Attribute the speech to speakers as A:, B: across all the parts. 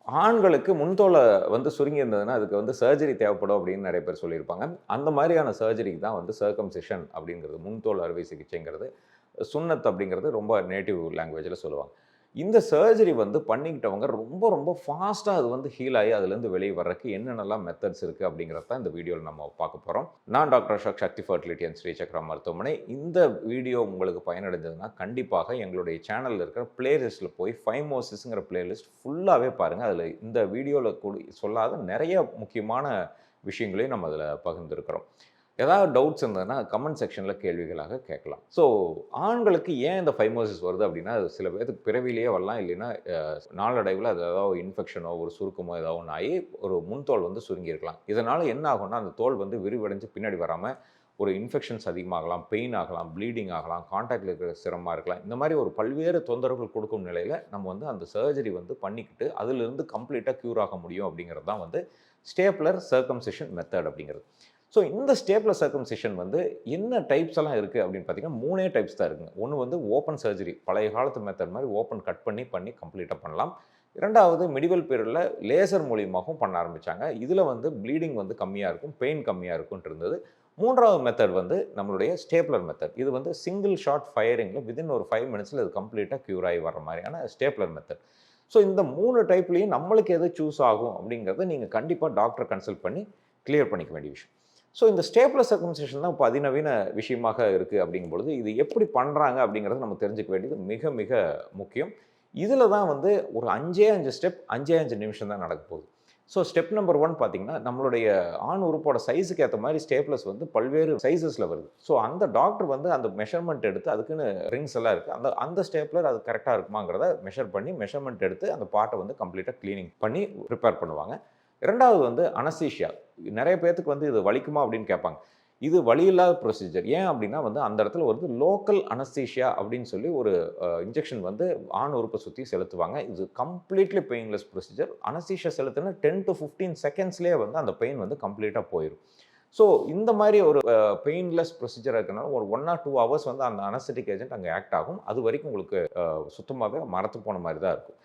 A: ஆண்களுக்கு முன்தோல வந்து சுருங்கி இருந்ததுன்னா, அதுக்கு வந்து சர்ஜரி தேவைப்படும் அப்படின்னு நெறைய பேர் சொல்லியிருப்பாங்க. அந்த மாரியான சர்ஜரிக்கு தான் வந்து சர்கம்சிஷன் அப்படிங்கிறது, முன்தோல் அறுவை சிகிச்சைங்கிறது, சுன்னத் அப்படிங்கிறது ரொம்ப நேட்டிவ் லாங்குவேஜ்ல சொல்லுவாங்க. இந்த சர்ஜரி வந்து பண்ணிக்கிட்டவங்க ரொம்ப ரொம்ப ஃபாஸ்ட்டா அது வந்து ஹீல் ஆயி அதுலேருந்து வெளிய வர்றதுக்கு என்னென்னலாம் மெத்தட்ஸ் இருக்கு அப்படிங்கிறத தான் இந்த வீடியோல நம்ம பார்க்க போறோம். நான் doctor Ashok, Shakthi fertility and Srichakra மருத்துவமனை. இந்த வீடியோ உங்களுக்கு பயனடைந்ததுன்னா, கண்டிப்பாக எங்களுடைய சேனல்ல இருக்கிற பிளேலிஸ்ட்ல போய் ஃபைமோசிஸ்ங்கிற பிளேலிஸ்ட் ஃபுல்லாவே பாருங்க. அதில இந்த வீடியோல சொல்லாத நெறைய முக்கியமான விஷயங்களையும் நம்ம அதில பகிர்ந்திருக்கிறோம். ஏதாவது டவுட்ஸ் இருந்ததுன்னா, கமெண்ட் செக்ஷன்ல கேள்விகளாக கேட்கலாம். ஸோ ஆண்களுக்கு ஏன் இந்த ஃபைமோசிஸ் வருது அப்படின்னா, அது சில பேத்துக்கு பிறவியிலேயே வரலாம். இல்லைன்னா நாளடைவில அது ஏதாவது இன்ஃபெக்ஷனோ, ஒரு சுருக்கமோ ஏதாவது ஒண்ணு ஆகி ஒரு முன்தோல் வந்து சுருங்கி இருக்கலாம். இதனால என்ன ஆகும்னா, அந்த தோல் வந்து விரிவடைஞ்சு பின்னாடி வராம ஒரு இன்ஃபெக்ஷன்ஸ் அதிகமாகலாம், பெயின் ஆகலாம், ப்ளீடிங் ஆகலாம், கான்டாக்ட்ல இருக்கிற சிரமமா இருக்கலாம். இந்த மாரி ஒரு பல்வேறு தொந்தரவுகள் கொடுக்கும் நிலையில, நம்ம வந்து அந்த சர்ஜரி வந்து பண்ணிக்கிட்டு, அதிலிருந்து கம்ப்ளீட்டா க்யூர் ஆக முடியும் அப்படிங்கிறது தான் வந்து ஸ்டேப்லர் சர்கம்சிஷன் மெத்தட் அப்படிங்கிறது. ஸோ இந்த ஸ்டேப்லர் சர்கம்சிஷன் வந்து என்ன டைப்ஸ் எல்லாம் இருக்கு அப்படின்னு பார்த்தீங்கன்னா, 3 டைப்ஸ் தான் இருக்குங்க. ஒண்ணு வந்து ஓப்பன் சர்ஜரி. பழைய காலத்து மெத்தட் மாரி ஓப்பன் கட் பண்ணி கம்ப்ளீட்டா பண்ணலாம். 2வது மிடிவல் பீரியட்ல லேசர் மூலியமாகவும் பண்ண ஆரம்பிச்சாங்க. இதுல வந்து ப்ளீடிங் வந்து கம்மியா இருக்கும், பெயின் கம்மியா இருக்கும்ன்ட்டு இருந்தது. 3வது மெத்தட் வந்து நம்மளுடைய ஸ்டேப்லர் மெத்தட். இது வந்து சிங்கிள் ஷாட் ஃபயரிங்ல வித்தின் ஒரு 5 மினிட்ஸ்ல இது கம்ப்ளீட்டா க்யூர் ஆயி வர்ற மாரியான ஸ்டேப்லர் மெத்தட். ஸோ இந்த 3 டைப்லயும் நம்மளுக்கு எது சூஸ் ஆகும் அப்படிங்கிறத நீங்க கண்டிப்பா டாக்டர கன்சல்ட் பண்ணி கிளியர் பண்ணிக்க வேண்டிய விஷயம். ஸோ இந்த ஸ்டேப்லர் சர்கம்சிஷன் தான் இப்ப அதிநவீன விஷயமாக இருக்கு அப்படிங்கும்பொழுது, இது எப்படி பண்றாங்க அப்படிங்கிறத நம்ம தெரிஞ்சுக்க வேண்டியது மிக, மிக முக்கியம். இதில தான் வந்து ஒரு 5 ஸ்டெப் 5 நிமிஷம் தான் நடக்க போகுது. ஸோ ஸ்டெப் நம்பர் 1 பார்த்தீங்கன்னா, நம்மளுடைய ஆண் உறுப்போட சைஸ்க்கு ஏத்த மாரி ஸ்டேப்லர்ஸ் வந்து பல்வேறு சைஸஸ்ல வருது. ஸோ அந்த டாக்டர் வந்து அந்த மெஷர்மென்ட் எடுத்து அதுக்குன்னு ரிங்ஸ் எல்லாம் இருக்கு. அந்த அந்த ஸ்டேப்லர் அது கரெக்ட்டா இருக்குமாங்கிறத மெஷர் பண்ணி, மெஷர்மென்ட் எடுத்து அந்த பார்ட்ட வந்து கம்ப்ளீட்டா கிளீனிங் பண்ணி பிரிப்பேர் பண்ணுவாங்க. 2வது வந்து அனஸ்தீசியா. நெறைய பேத்துக்கு வந்து இது வலிக்குமா அப்படின்னு கேட்பாங்க. இது வலி இல்லாத ப்ரொசீஜர். ஏன் அப்படின்னா வந்து அந்த இடத்துல வந்து லோக்கல் அனஸ்தீசியா அப்படின்னு சொல்லி ஒரு இன்ஜெக்ஷன் வந்து ஆண் உறுப்ப சுத்தி செலுத்துவாங்க. இது கம்ப்ளீட்லி பெயின்லெஸ் ப்ரொசீஜர். அனஸ்தீசியா செலுத்தின 10 டூ 15 செகண்ட்ஸ்லயே வந்து அந்த பெயின் வந்து கம்ப்ளீட்டா போயிரும். ஸோ இந்த மாரி ஒரு பெயின்லெஸ் ப்ரொசீஜரா இருக்கனால ஒரு 1 ஆர் 2 ஹவர்ஸ் வந்து அந்த அனஸ்தெடிக் ஏஜென்ட் அங்க ஆக்ட் ஆகும். அதுவரைக்கும் உங்களுக்கு சுத்தமாவே மரத்து போன மாரி தான் இருக்கும்.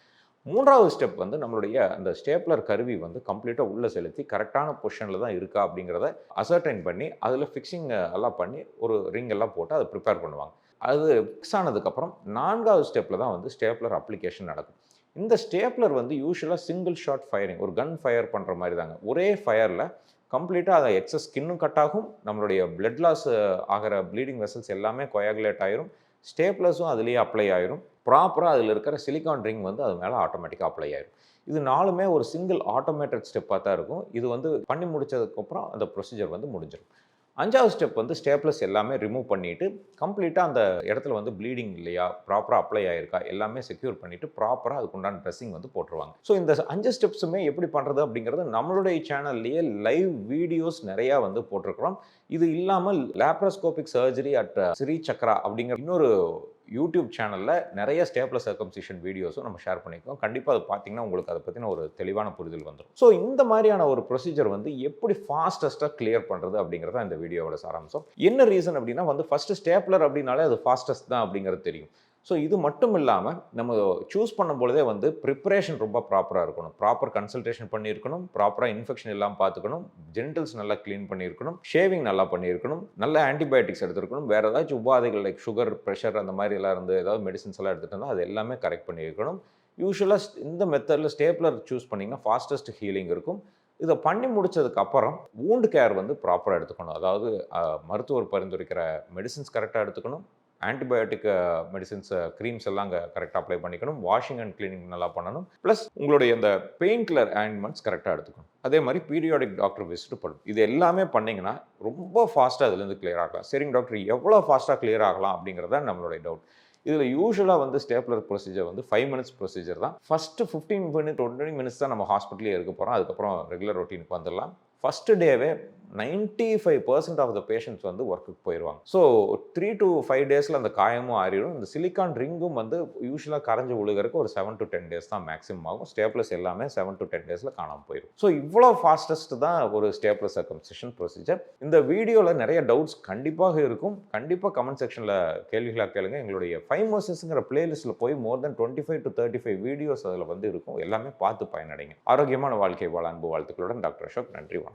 A: 3வது ஸ்டெப் வந்து நம்மளுடைய அந்த ஸ்டேப்லர் கருவி வந்து கம்ப்ளீட்டா உள்ள செலுத்தி கரெக்ட்டான பொசிஷன்ல தான் இருக்கா அப்படிங்கிறத அசர்டைன் பண்ணி, அதில ஃபிக்ஸிங் எல்லாம் பண்ணி ஒரு ரிங் எல்லாம் போட்டு அத பிரிப்பேர் பண்ணுவாங்க. அது ஃபிக்ஸ் ஆனதுக்கப்புறம் 4வது ஸ்டெப்ல தான் வந்து ஸ்டேப்லர் அப்ளிகேஷன் நடக்கும். இந்த ஸ்டேப்லர் வந்து யூசுவலா சிங்கிள் ஷாட் ஃபயரிங் ஒரு கன் ஃபயர் பண்ற மாரி தாங்க. ஒரே ஃபயர்ல கம்ப்ளீட்டா அந்த எக்ஸஸ் ஸ்கின்னும் கட் ஆகும். நம்மளுடைய பிளட் லாஸ் ஆகுற ப்ளீடிங் வெசல்ஸ் எல்லாமே கொயாகுலேட் ஆயிரும். ஸ்டேப்லர்ஸும் அதிலேயே அப்ளை ஆயிரும். ப்ராப்பரா அதில இருக்கிற சிலிக்கான் ரிங் வந்து அது மேல ஆட்டோமேட்டிக்கா அப்ளை ஆயிரும். இது 4மே ஒரு சிங்கிள் ஆட்டோமேட்டட் ஸ்டெப்பா தான் இருக்கும். இது வந்து பண்ணி முடிச்சதுக்கப்புறம் அந்த ப்ரொசீஜர் வந்து முடிஞ்சிரும். 5வது ஸ்டெப் வந்து ஸ்டேப்லர்ஸ் எல்லாமே ரிமூவ் பண்ணிட்டு, கம்ப்ளீட்டா அந்த இடத்துல வந்து ப்ளீடிங் இல்லையா, ப்ராப்பரா அப்ளை ஆயிருக்கா, எல்லாமே செக்யூர் பண்ணிட்டு, ப்ராப்பரா அதுக்குண்டான ட்ரெஸ்ஸிங் வந்து போட்டுருவாங்க. ஸோ இந்த 5 ஸ்டெப்ஸுமே எப்படி பண்றது அப்படிங்கிறது நம்மளுடைய சேனல்லயே லைவ் வீடியோஸ் நெறையா வந்து போட்டிருக்கிறோம். இது இல்லாமல் laparoscopic surgery at Sri Chakra அப்படிங்கிற இன்னொரு யூடியூப் சேனல்ல நெறைய ஸ்டேப்லர் சர்கம்சிஷன் வீடியோஸும் நம்ம ஷேர் பண்ணியிருக்கோம். கண்டிப்பா அத பார்த்தீங்கன்னா, உங்களுக்கு அத பத்தின ஒரு தெளிவான புரிதல் வந்துரும். ஸோ இந்த மாரியான ஒரு ப்ரொசீஜர் வந்து எப்படி ஃபாஸ்டஸ்ட்டா கிளியர் பண்றது அப்படிங்கிறது தான் இந்த வீடியோவோட சாராம்சம். என்ன ரீசன் அப்படின்னா வந்து ஃபர்ஸ்ட் ஸ்டேப்லர் அப்படின்னாலே அது ஃபாஸ்டஸ்ட் தான் அப்படிங்கிறது தெரியும். ஸோ இது மட்டும் இல்லாம நம்ம சூஸ் பண்ணும்பொழுதே வந்து பிரிப்பரேஷன் ரொம்ப ப்ராப்பரா இருக்கணும். ப்ராப்பர் கன்சல்டேஷன் பண்ணியிருக்கணும். ப்ராப்பரா இன்ஃபெக்ஷன் இல்லாம பார்த்துக்கணும். ஜெனிட்டல்ஸ் நல்லா கிளீன் பண்ணியிருக்கணும். ஷேவிங் நல்லா பண்ணியிருக்கணும். நல்ல ஆன்டிபயோட்டிக்ஸ் எடுத்திருக்கணும். வேற ஏதாச்சும் உபாதைகள் லைக் சுகர், பிரஷர் அந்த மாரி எல்லாம் இருந்து ஏதாவது மெடிசின்ஸ் எல்லாம் எடுத்துட்டு இருந்தா அது எல்லாமே கரெக்ட் பண்ணியிருக்கணும். யூசுவலா இந்த மெத்தட்ல ஸ்டேப்லர் சூஸ் பண்ணீங்கன்னா ஃபாஸ்டஸ்ட் ஹீலிங் இருக்கும். இத பண்ணி முடிச்சதுக்கு அப்புறம் வூண்ட் கேர் வந்து ப்ராப்பரா எடுத்துக்கணும். அதாவது மருத்துவர் பரிந்துரைக்கிற மெடிசின்ஸ் கரெக்ட்டா எடுத்துக்கணும். ஆன்டிபயோட்டிக் மெடிசின்ஸ், கிரீம்ஸ் எல்லாம் அங்க கரெக்ட்டா அப்ளை பண்ணிக்கணும். வாஷிங் அண்ட் கிளீனிங் நல்லா பண்ணணும். பிளஸ் உங்களுடைய இந்த பெயின் கில்லர் ஆயின்ட்மென்ட்ஸ் கரெக்ட்டா எடுத்துக்கணும். அதே மாரி பீரியாடிக் டாக்டர் விசிட் பண்ணணும். இது எல்லாமே பண்ணீங்கன்னா, ரொம்ப ஃபாஸ்ட்டா அதிலிருந்து கிளியர் ஆகலாம். சரிங்க டாக்டர் எவ்வளோ ஃபாஸ்ட்டா கிளியர் ஆகலாம் அப்படிங்கிறது தான் நம்மளுடைய டவுட். இதில யூசுவலா வந்து ஸ்டேப்லர் ப்ரொசீஜர் வந்து 5 மினிட்ஸ் ப்ரொசீஜர் தான். ஃபர்ஸ்ட் 15 மினிட் 20 மினிட்ஸ் தான் நம்ம ஹாஸ்பிட்டல்லயே இருக்க போறோம். அதுக்கப்புறம் ரெகுலர் ரொட்டீனுக்கு வந்துரலாம். ஃபர்ஸ்ட் டேவே 95% ஆஃப் த பேஷண்ட்ஸ் வந்து ஒர்க்குக்கு போயிடுவாங்க. ஸோ 3 to 5 டேஸில் அந்த காயமும் ஆறிடும். இந்த சிலிக்கான் ரிங்கும் வந்து யூஸ்வலாக கரைஞ்சி விழுகிறதுக்கு ஒரு 7 to 10 டேஸ் தான் மேக்ஸிமம் ஆகும். ஸ்டேப்லஸ் எல்லாமே 7 to 10 டேஸில் காணாமல் போயிடும். ஸோ இவ்வளோ ஃபாஸ்டஸ்ட் தான் ஒரு ஸ்டேப்லஸ் சர்க்கம்சிஷன் ப்ரொசீஜர். இந்த வீடியோவில் நிறைய டவுட்ஸ் கண்டிப்பாக இருக்கும். கண்டிப்பாக கமெண்ட் செக்ஷனில் கேள்விகளாக கேளுங்க. எங்களுடைய ஃபைமோசிஸ்ங்கிற பிளேலிஸ்ட்டில் போய் மோர் தென் 25 to 35 வீடியோஸ் அதில் வந்து இருக்கும். எல்லாமே பார்த்து பயனடைங்க. ஆரோக்கியமான வாழ்க்கை வாழ அன்பு வாழ்த்துக்களுடன் டாக்டர் அசோக். நன்றி, வணக்கம்.